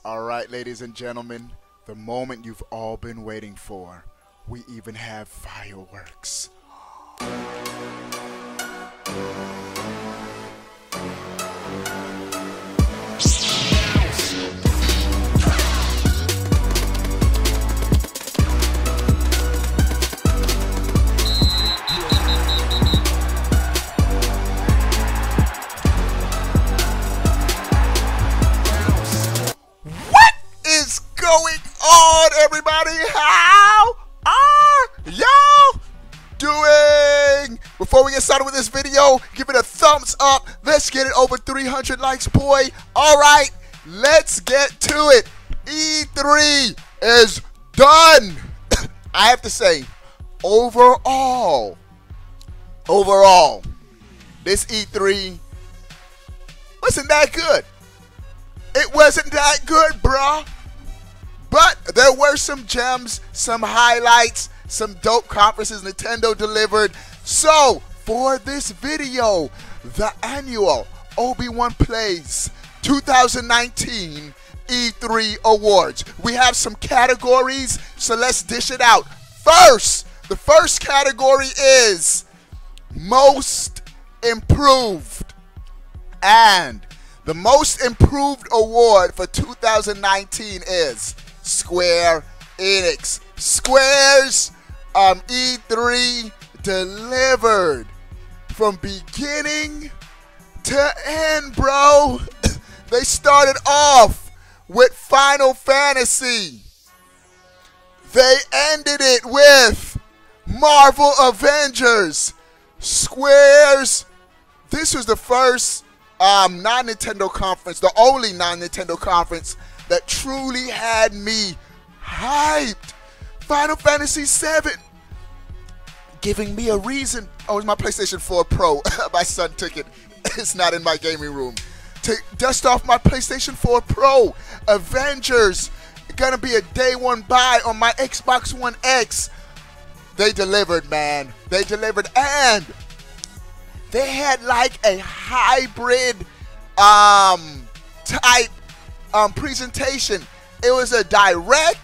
Alright, ladies and gentlemen, the moment you've all been waiting for. We even have fireworks. Going on, everybody? How are y'all doing? Before we get started with this video, give it a thumbs up. Let's get it over 300 likes, boy. All right, let's get to it. E3 is done. I have to say, overall, this E3 wasn't that good. It wasn't that good, bruh. But there were some gems, some highlights, some dope conferences Nintendo delivered. So, for this video, the annual OBE1plays 2019 E3 Awards. We have some categories, so let's dish it out. First, the first category is Most Improved. And the Most Improved award for 2019 is Square Enix. Square's E3 delivered from beginning to end, bro. They started off with Final Fantasy. They ended it with Marvel Avengers. Square's, this was the first non-Nintendo conference, the only non-Nintendo conference that truly had me hyped. Final Fantasy VII, giving me a reason. Oh, it's my PlayStation 4 Pro. My son took it. It's not in my gaming room. To dust off my PlayStation 4 Pro. Avengers, gonna be a day one buy on my Xbox One X. They delivered, man. They delivered, and they had like a hybrid type presentation. It was a direct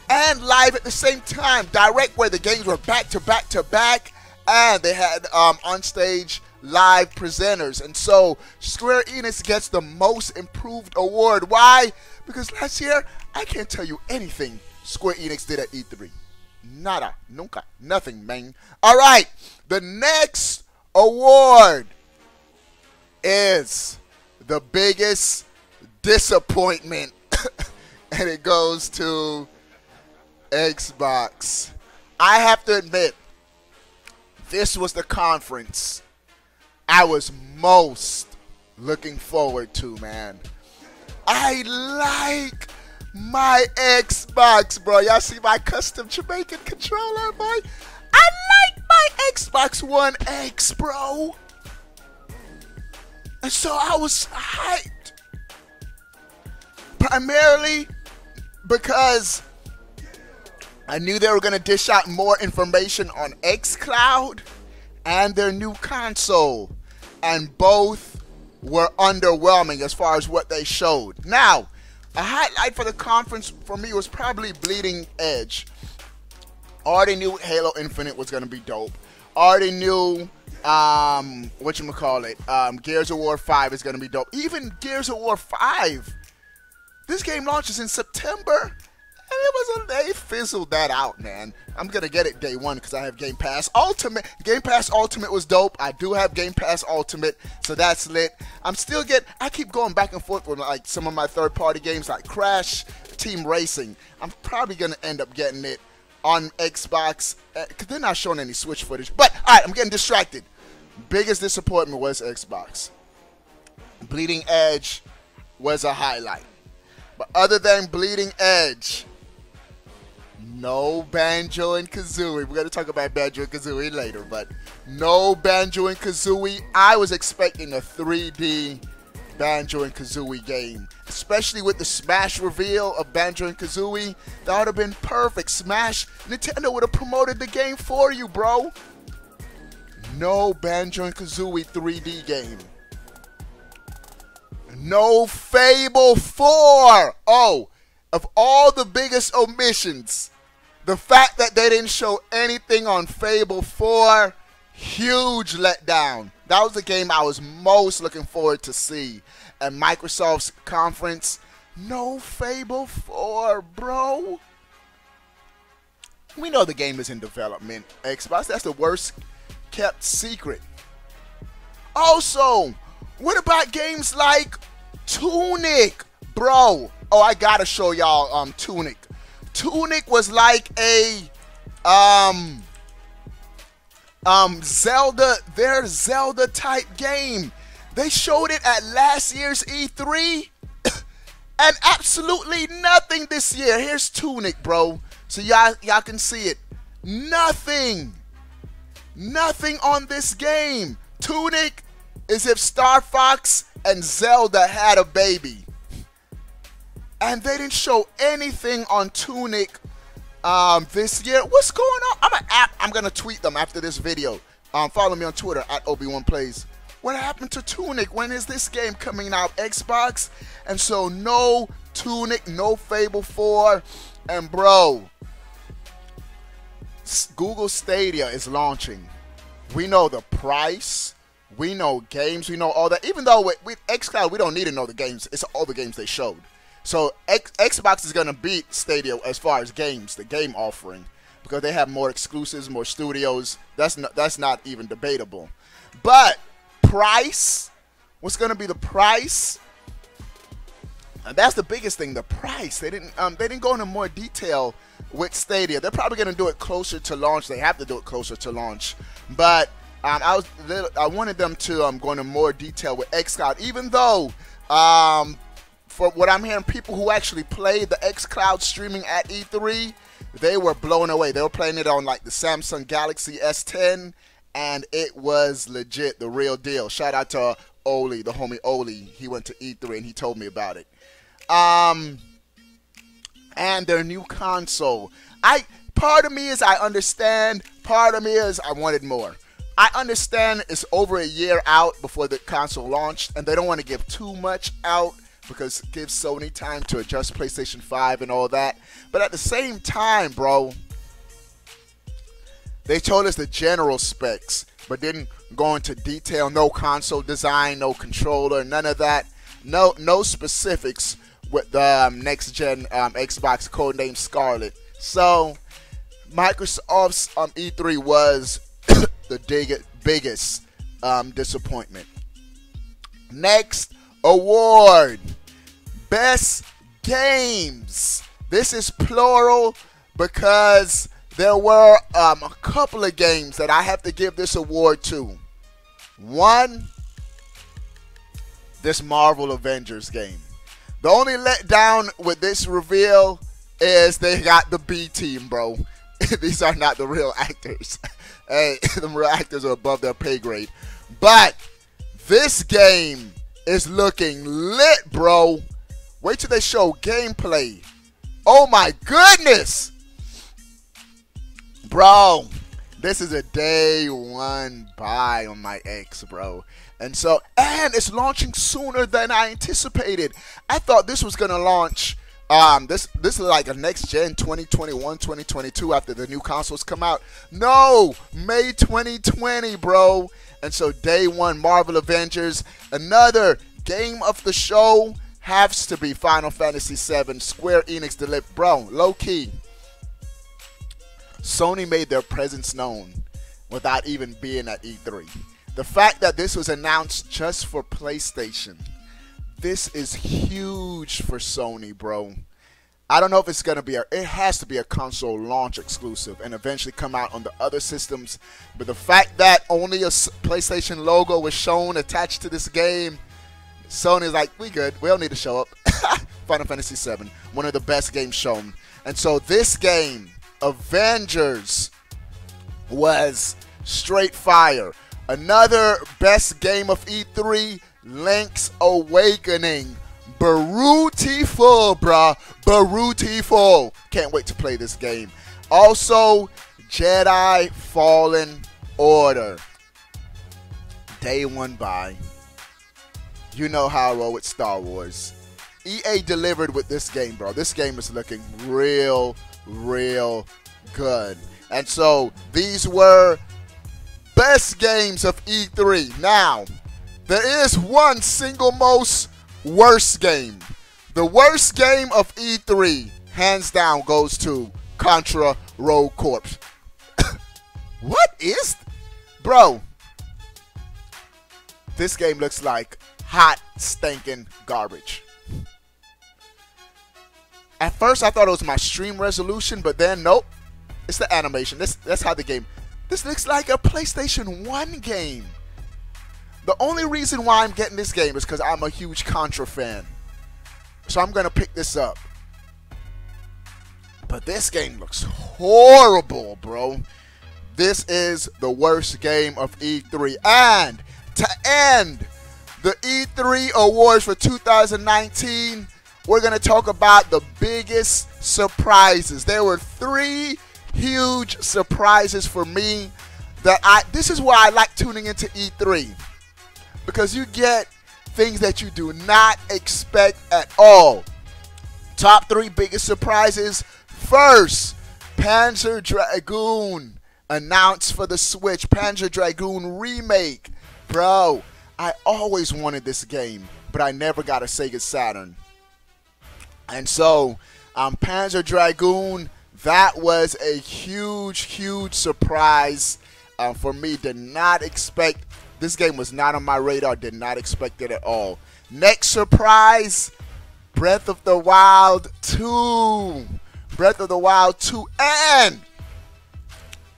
and live at the same time. Direct where the games were back to back to back, and they had on stage live presenters. And so Square Enix gets the Most Improved award. Why? Because last year I can't tell you anything Square Enix did at E3. Nada, nunca, nothing, man. All right, the next award is the biggest disappointment, and it goes to Xbox. I have to admit, this was the conference I was most looking forward to, man. I like my Xbox, bro. Y'all see my custom Jamaican controller, boy? I like my Xbox One X, bro. And so I was hyped. Primarily because I knew they were going to dish out more information on xCloud and their new console. And both were underwhelming as far as what they showed. Now, a highlight for the conference for me was probably Bleeding Edge. Already knew Halo Infinite was going to be dope. Already knew, Gears of War 5 is going to be dope. Even Gears of War 5. This game launches in September, and they fizzled that out, man. I'm going to get it day one because I have Game Pass Ultimate. Game Pass Ultimate was dope. I do have Game Pass Ultimate, so that's lit. I keep going back and forth with like some of my third-party games like Crash Team Racing. I'm probably going to end up getting it on Xbox because they're not showing any Switch footage. But, all right, I'm getting distracted. Biggest disappointment was Xbox. Bleeding Edge was a highlight. But other than Bleeding Edge, no Banjo and Kazooie. We're going to talk about Banjo and Kazooie later, but no Banjo and Kazooie. I was expecting a 3D Banjo and Kazooie game, especially with the Smash reveal of Banjo and Kazooie. That would have been perfect. Nintendo would have promoted the game for you, bro. No Banjo and Kazooie 3D game. No Fable 4. Oh, of all the biggest omissions, the fact that they didn't show anything on Fable 4, huge letdown. That was the game I was most looking forward to see at Microsoft's conference. No Fable 4, bro. We know the game is in development, Xbox. That's the worst kept secret. Also, what about games like Tunic, bro? Oh, I gotta show y'all Tunic. Tunic was like a their Zelda type game. They showed it at last year's E3 and absolutely nothing this year. Here's Tunic, bro. So y'all can see it. Nothing on this game. Tunic is if Star Fox and Zelda had a baby. And they didn't show anything on Tunic this year. What's going on? I'm gonna tweet them after this video. Follow me on Twitter at OBE1plays. What happened to Tunic? When is this game coming out, Xbox? And so no Tunic, no Fable 4, and bro, Google Stadia is launching. We know the price, we know games, we know all that. Even though with xCloud, we don't need to know the games. It's all the games they showed. So Xbox is going to beat Stadia as far as games, the game offering, because they have more exclusives, more studios. That's not even debatable. But price, what's going to be the price? And that's the biggest thing, the price. They didn't go into more detail with Stadia. They're probably going to do it closer to launch. They have to do it closer to launch. But I wanted them to go into more detail with xCloud, even though for what I'm hearing, people who actually played the xCloud streaming at E3, they were blown away. They were playing it on like the Samsung Galaxy S10, and it was legit, the real deal. Shout out to Oli, the homie Oli. He went to E3 and he told me about it. And their new console. Part of me is I understand. Part of me is I wanted more. I understand it's over a year out before the console launched, and they don't want to give too much out because it gives Sony time to adjust PlayStation 5 and all that. But at the same time, bro, they told us the general specs, but didn't go into detail. No console design, no controller, none of that. No specifics with the next gen Xbox, codename Scarlet. So Microsoft's E3 was the biggest disappointment. Next award, Best Games. This is plural because there were a couple of games that I have to give this award to. One, this Marvel Avengers game. The only letdown with this reveal is they got the B team, bro. These are not the real actors. Hey, the real actors are above their pay grade. But this game is looking lit, bro. Wait till they show gameplay. Oh my goodness. Bro, this is a day one buy on my X, bro. And it's launching sooner than I anticipated. I thought this was gonna launch this is like a next gen 2021, 2022 after the new consoles come out. No, May 2020, bro. And so day one, Marvel Avengers. Another game of the show has to be Final Fantasy VII. Square Enix delivered, bro. Low key, Sony made their presence known without even being at E3. The fact that this was announced just for PlayStation, this is huge for Sony, bro. I don't know if it's going to be it has to be a console launch exclusive and eventually come out on the other systems. But the fact that only a PlayStation logo was shown attached to this game, Sony's like, we good. We don't need to show up. Final Fantasy VII, one of the best games shown. And so this game, Avengers, was straight fire. Another best game of E3, Link's Awakening. Beautiful, bruh. Beautiful. Can't wait to play this game. Also, Jedi Fallen Order. Day one buy. You know how I roll with Star Wars. EA delivered with this game, bro. This game is looking real good. And so these were best games of E3. Now, there is one single most worst game. The worst game of E3, hands down, goes to Contra Rogue Corps. What is... Bro, this game looks like hot, stinking garbage. At first, I thought it was my stream resolution, but then, nope. It's the animation. That's how the game... This looks like a PlayStation 1 game. The only reason why I'm getting this game is because I'm a huge Contra fan. So I'm going to pick this up. But this game looks horrible, bro. This is the worst game of E3. And to end the E3 awards for 2019, we're going to talk about the biggest surprises. There were 3 huge surprises for me that this is why I like tuning into E3, because you get things that you do not expect at all. Top 3 biggest surprises. First, Panzer Dragoon announced for the Switch. Panzer Dragoon remake. Bro, I always wanted this game, but I never got a Sega Saturn. And so, Panzer Dragoon, that was a huge surprise for me. Did not expect, this game was not on my radar, did not expect it at all. Next surprise, Breath of the Wild 2. Breath of the Wild 2, and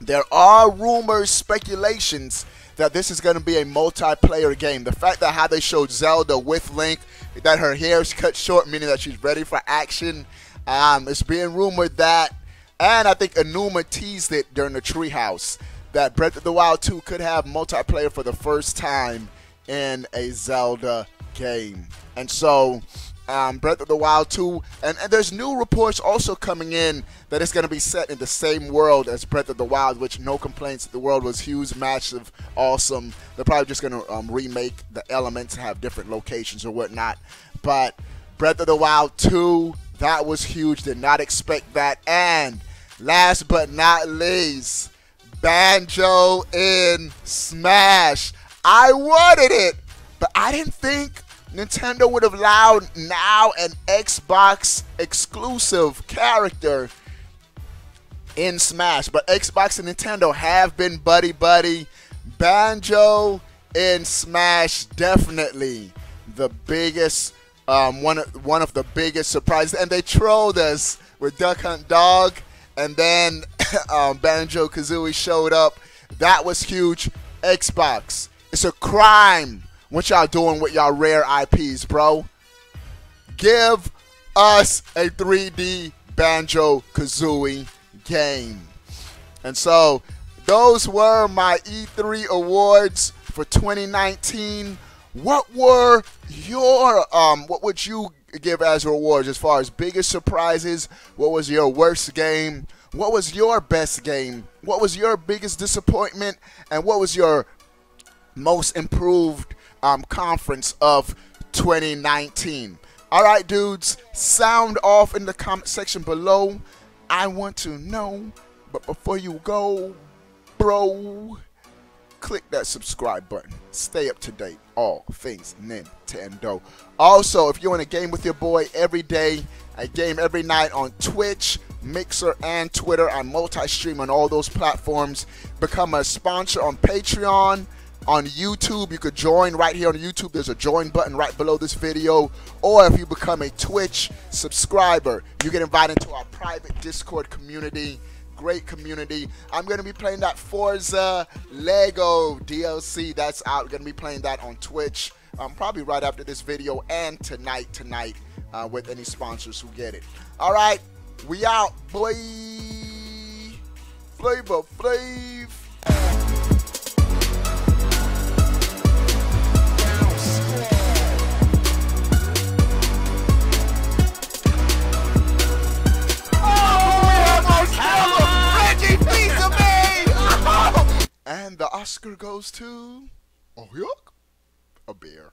there are rumors, speculations that this is going to be a multiplayer game. The fact that how they showed Zelda with Link, that her hair is cut short, meaning that she's ready for action. It's being rumored that, and I think Enuma teased it during the Treehouse, that Breath of the Wild 2 could have multiplayer for the first time in a Zelda game. And so, Breath of the Wild 2, and there's new reports also coming in that it's going to be set in the same world as Breath of the Wild, which no complaints. The world was huge, massive, awesome. They're probably just going to remake the elements, have different locations or whatnot. But Breath of the Wild 2, that was huge. Did not expect that. And last but not least, Banjo in Smash. I wanted it, but I didn't think Nintendo would have allowed now an Xbox exclusive character in Smash. But Xbox and Nintendo have been buddy-buddy. Banjo in Smash, definitely the biggest, one of the biggest surprises. And they trolled us with Duck Hunt Dog, and then Banjo-Kazooie showed up. That was huge. Xbox, it's a crime what y'all doing with y'all rare IPs, bro. Give us a 3D Banjo-Kazooie game. And so, those were my E3 awards for 2019. What were your, what would you give as rewards as far as biggest surprises? What was your worst game? What was your best game? What was your biggest disappointment? And what was your most improved conference of 2019? All right, dudes, sound off in the comment section below. I want to know. But before you go, bro, click that subscribe button. Stay up to date. All things Nintendo. Also, if you want to game with your boy every day, I game every night on Twitch, Mixer, and Twitter. I multi-stream on all those platforms. Become a sponsor on Patreon. On YouTube, you could join right here on YouTube. There's a join button right below this video. Or if you become a Twitch subscriber, you get invited to our private Discord community. Great community. I'm going to be playing that Forza Lego DLC. That's out. Going to be playing that on Twitch probably right after this video and tonight with any sponsors who get it. All right, we out, boy. Flavor Flav. And the Oscar goes to, oh yuck, a bear.